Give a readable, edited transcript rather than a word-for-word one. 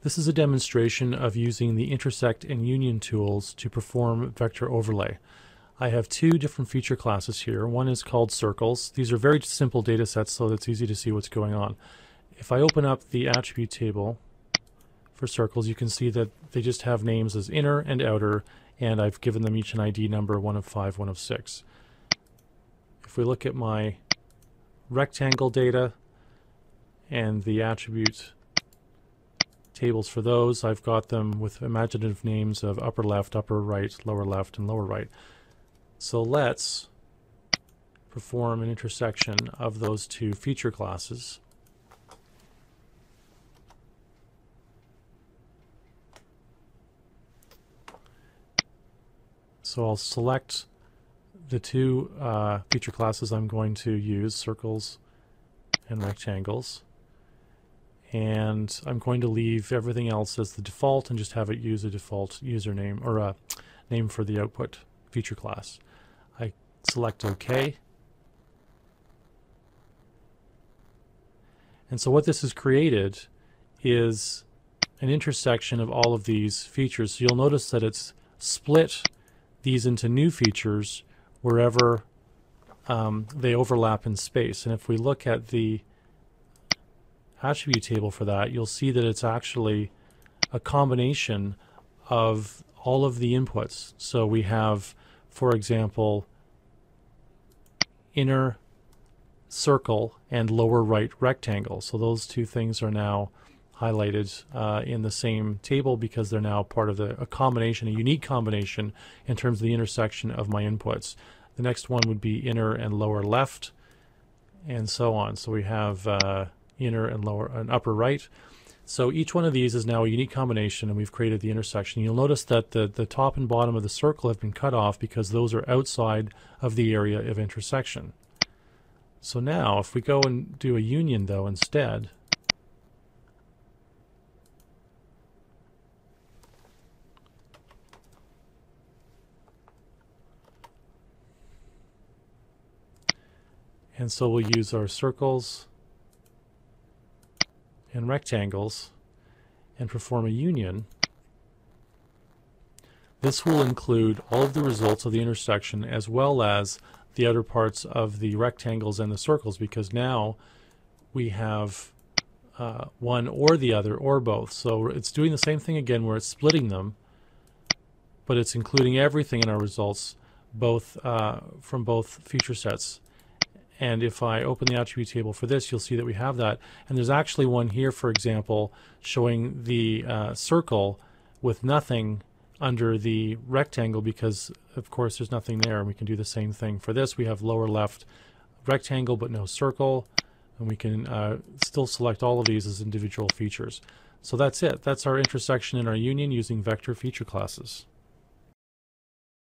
This is a demonstration of using the intersect and union tools to perform vector overlay. I have two different feature classes here. One is called circles. These are very simple data sets, so it's easy to see what's going on. If I open up the attribute table for circles, you can see that they just have names as inner and outer, and I've given them each an ID number, 1 of 5, 1 of 6. If we look at my rectangle data and the attribute tables for those, I've got them with imaginative names of upper left, upper right, lower left, and lower right. So let's perform an intersection of those two feature classes. So I'll select the two feature classes I'm going to use, circles and rectangles. And I'm going to leave everything else as the default and just have it use a default username or a name for the output feature class. I select OK. And so what this has created is an intersection of all of these features. So you'll notice that it's split these into new features wherever they overlap in space. And if we look at the attribute table for that, you'll see that it's actually a combination of all of the inputs. So we have, for example, inner circle and lower right rectangle. So those two things are now highlighted in the same table because they're now part of a combination, a unique combination in terms of the intersection of my inputs. The next one would be inner and lower left, and so on. So we have inner and lower and upper right. So each one of these is now a unique combination, and we've created the intersection. You'll notice that the top and bottom of the circle have been cut off because those are outside of the area of intersection. So now if we go and do a union though instead, and so we'll use our circles and rectangles and perform a union. This will include all of the results of the intersection as well as the outer parts of the rectangles and the circles, because now we have one or the other or both. So it's doing the same thing again where it's splitting them, but it's including everything in our results both from both feature sets. And if I open the attribute table for this, you'll see that we have that. And there's actually one here, for example, showing the circle with nothing under the rectangle because, of course, there's nothing there. And we can do the same thing for this. We have lower left rectangle but no circle. And we can still select all of these as individual features. So that's it. That's our intersection and our union using vector feature classes.